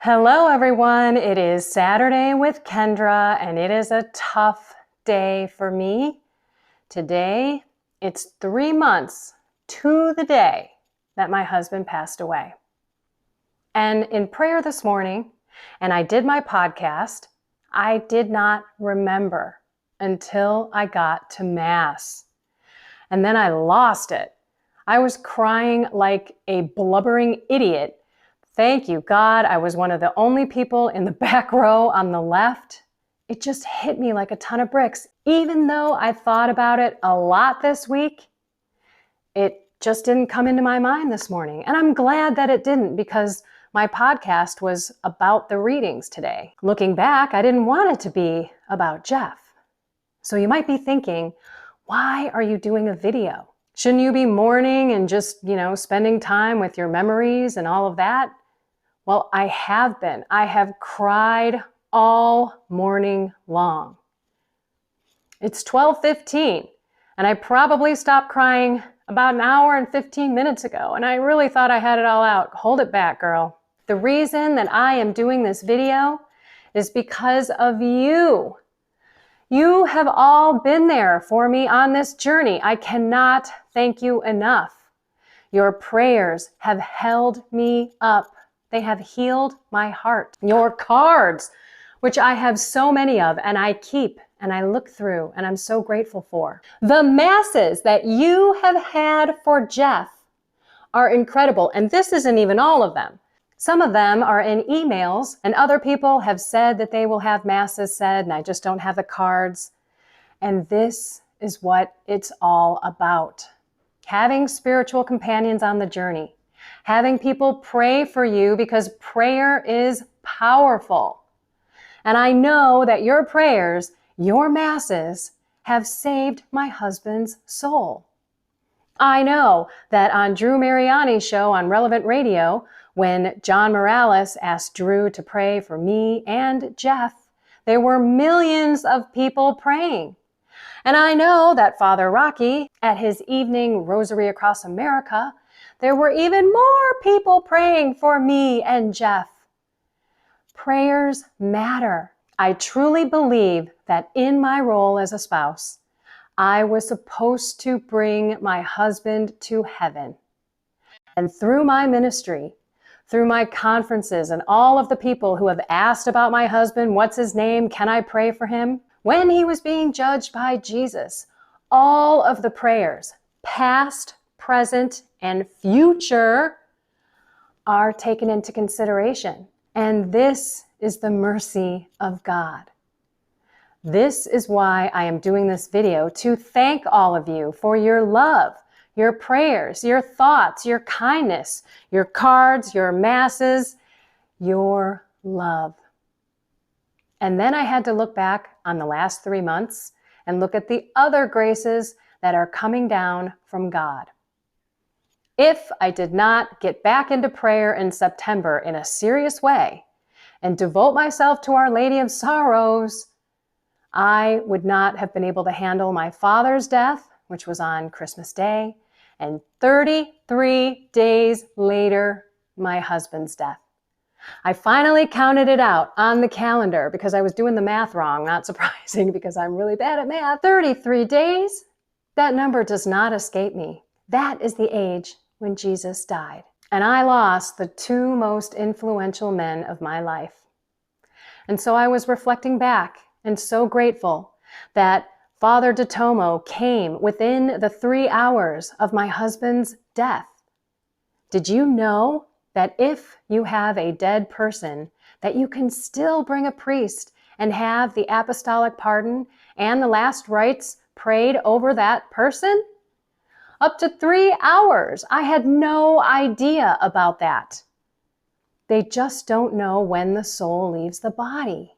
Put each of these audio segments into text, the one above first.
Hello, everyone. It is Saturday with Kendra, and it is a tough day for me. Today, it's 3 months to the day that my husband passed away. And in prayer this morning, and I did my podcast, I did not remember until I got to Mass. And then I lost it. I was crying like a blubbering idiot. Thank you, God. I was one of the only people in the back row on the left. It just hit me like a ton of bricks. Even though I thought about it a lot this week, it just didn't come into my mind this morning. And I'm glad that it didn't, because my podcast was about the readings today. Looking back, I didn't want it to be about Jeff. So you might be thinking, why are you doing a video? Shouldn't you be mourning and just, spending time with your memories and all of that? Well, I have been. I have cried all morning long. It's 12:15, and I probably stopped crying about an hour and 15 minutes ago, and I really thought I had it all out. Hold it back, girl. The reason that I am doing this video is because of you. You have all been there for me on this journey. I cannot thank you enough. Your prayers have held me up. They have healed my heart. Your cards, which I have so many of, and I keep and I look through, and I'm so grateful for. The masses that you have had for Jeff are incredible, and this isn't even all of them. Some of them are in emails, and other people have said that they will have masses said, and I just don't have the cards. And this is what it's all about. Having spiritual companions on the journey. Having people pray for you, because prayer is powerful. And I know that your prayers, your masses, have saved my husband's soul. I know that on Drew Mariani's show on Relevant Radio, when John Morales asked Drew to pray for me and Jeff, there were millions of people praying. And I know that Father Rocky, at his evening Rosary Across America, there were even more people praying for me and Jeff. Prayers matter. I truly believe that in my role as a spouse, I was supposed to bring my husband to heaven. And through my ministry, through my conferences, and all of the people who have asked about my husband, what's his name, can I pray for him? When he was being judged by Jesus, all of the prayers, past, present, and future, are taken into consideration. And this is the mercy of God. This is why I am doing this video, to thank all of you for your love, your prayers, your thoughts, your kindness, your cards, your masses, your love. And then I had to look back on the last 3 months and look at the other graces that are coming down from God. If I did not get back into prayer in September in a serious way and devote myself to Our Lady of Sorrows, I would not have been able to handle my father's death, which was on Christmas Day, and 33 days later, my husband's death. I finally counted it out on the calendar because I was doing the math wrong. Not surprising, because I'm really bad at math. 33 days? That number does not escape me. That is the age when Jesus died. And I lost the two most influential men of my life. And so I was reflecting back and so grateful that Father DeTomo came within the 3 hours of my husband's death. Did you know that if you have a dead person, that you can still bring a priest and have the apostolic pardon and the last rites prayed over that person? Up to 3 hours. I had no idea about that. They just don't know when the soul leaves the body.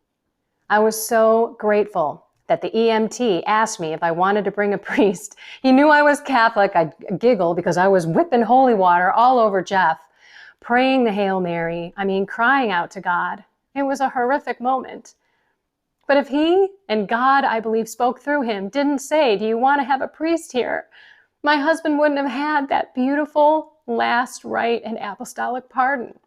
I was so grateful that the EMT asked me if I wanted to bring a priest. He knew I was Catholic. I giggled because I was whipping holy water all over Jeff, praying the Hail Mary, crying out to God. It was a horrific moment. But if he, and God, I believe, spoke through him, didn't say, do you want to have a priest here? My husband wouldn't have had that beautiful last rite and apostolic pardon.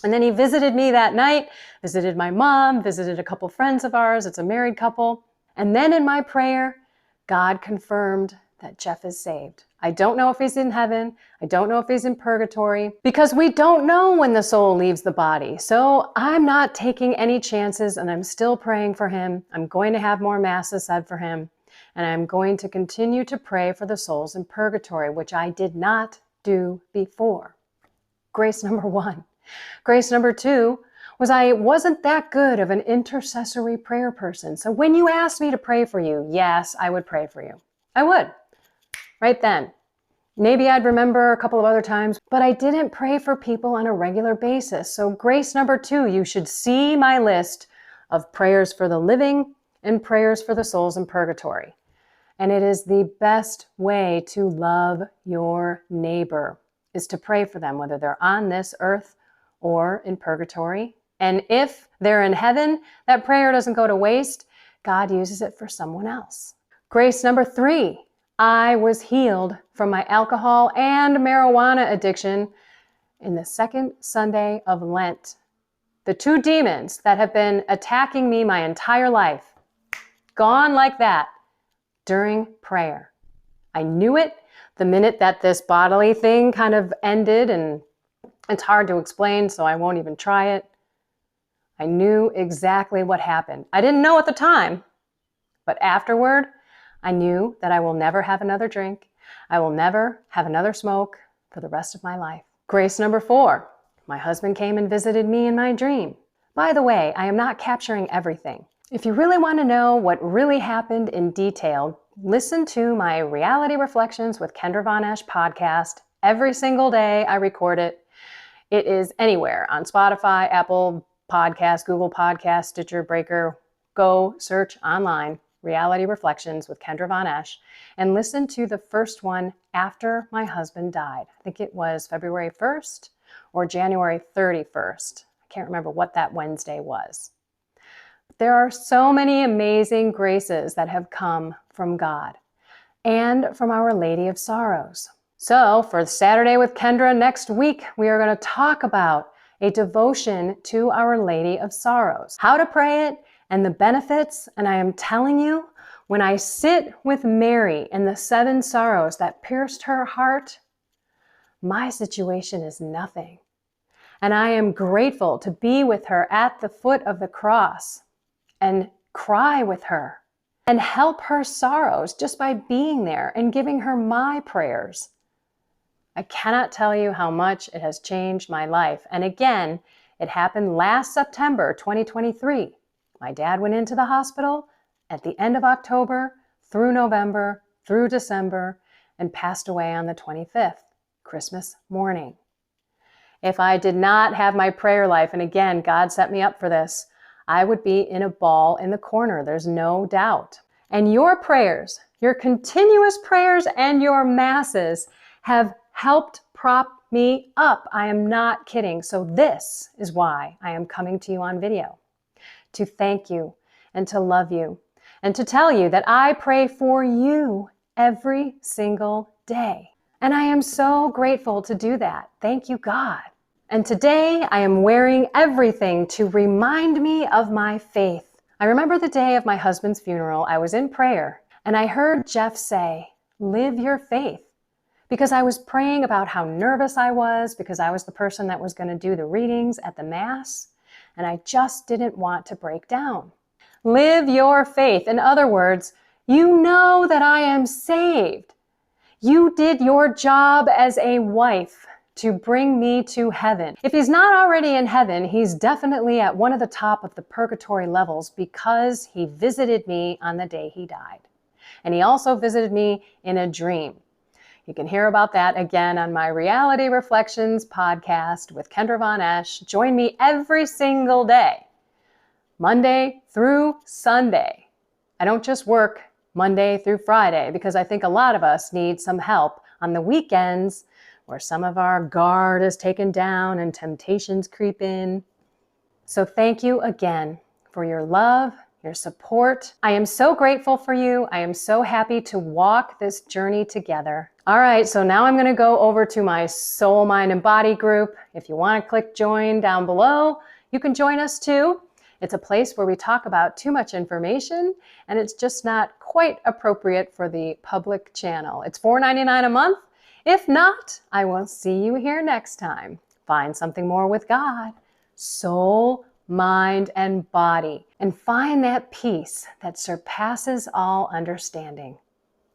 And then he visited me that night, visited my mom, visited a couple friends of ours. It's a married couple. And then in my prayer, God confirmed that Jeff is saved. I don't know if he's in heaven. I don't know if he's in purgatory, because we don't know when the soul leaves the body. So I'm not taking any chances, and I'm still praying for him. I'm going to have more masses said for him, and I'm going to continue to pray for the souls in purgatory, which I did not do before. Grace number 1. Grace number 2 was I wasn't that good of an intercessory prayer person. So when you asked me to pray for you, yes, I would pray for you. I would. Right then. Maybe I'd remember a couple of other times, but I didn't pray for people on a regular basis. So grace number 2, you should see my list of prayers for the living and prayers for the souls in purgatory. And it is the best way to love your neighbor, is to pray for them, whether they're on this earth or in purgatory. And if they're in heaven, that prayer doesn't go to waste. God uses it for someone else. Grace number 3, I was healed from my alcohol and marijuana addiction in the second Sunday of Lent. The 2 demons that have been attacking me my entire life, gone like that during prayer. I knew it the minute that this bodily thing kind of ended, and it's hard to explain, so I won't even try it. I knew exactly what happened. I didn't know at the time, but afterward, I knew that I will never have another drink. I will never have another smoke for the rest of my life. Grace number 4, my husband came and visited me in my dream. By the way, I am not capturing everything. If you really want to know what really happened in detail, listen to my Reality Reflections with Kendra Von Esch podcast. Every single day I record it. It is anywhere on Spotify, Apple Podcasts, Google Podcasts, Stitcher, Breaker. Go search online, Reality Reflections with Kendra Von Esch, and listen to the first one after my husband died. I think it was February 1st or January 31st. I can't remember what that Wednesday was. There are so many amazing graces that have come from God and from Our Lady of Sorrows. So for Saturday with Kendra next week, we are going to talk about a devotion to Our Lady of Sorrows, how to pray it, and the benefits. And I am telling you, when I sit with Mary in the 7 sorrows that pierced her heart, my situation is nothing. And I am grateful to be with her at the foot of the cross and cry with her and help her sorrows just by being there and giving her my prayers. I cannot tell you how much it has changed my life. And again, it happened last September 2023. My dad went into the hospital at the end of October, through November, through December, and passed away on the 25th, Christmas morning. If I did not have my prayer life, and again, God set me up for this, I would be in a ball in the corner. There's no doubt. And your prayers, your continuous prayers and your masses have helped prop me up. I am not kidding. So this is why I am coming to you on video, to thank you and to love you and to tell you that I pray for you every single day. And I am so grateful to do that. Thank you, God. And today I am wearing everything to remind me of my faith. I remember the day of my husband's funeral, I was in prayer and I heard Jeff say, "Live your faith." Because I was praying about how nervous I was, because I was the person that was going to do the readings at the Mass, and I just didn't want to break down. Live your faith. In other words, you know that I am saved. You did your job as a wife to bring me to heaven. If he's not already in heaven, he's definitely at one of the top of the purgatory levels because he visited me on the day he died. And he also visited me in a dream. You can hear about that again on my Reality Reflections podcast with Kendra Von Esch. Join me every single day, Monday through Sunday. I don't just work Monday through Friday because I think a lot of us need some help on the weekends where some of our guard is taken down and temptations creep in. So thank you again for your love, your support. I am so grateful for you. I am so happy to walk this journey together. All right, so now I'm going to go over to my Soul, Mind, and Body group. If you want to click join down below, you can join us too. It's a place where we talk about too much information and it's just not quite appropriate for the public channel. It's $4.99 a month. If not, I will see you here next time. Find something more with God, soul, mind, and body, and find that peace that surpasses all understanding.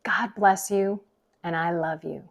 God bless you, and I love you.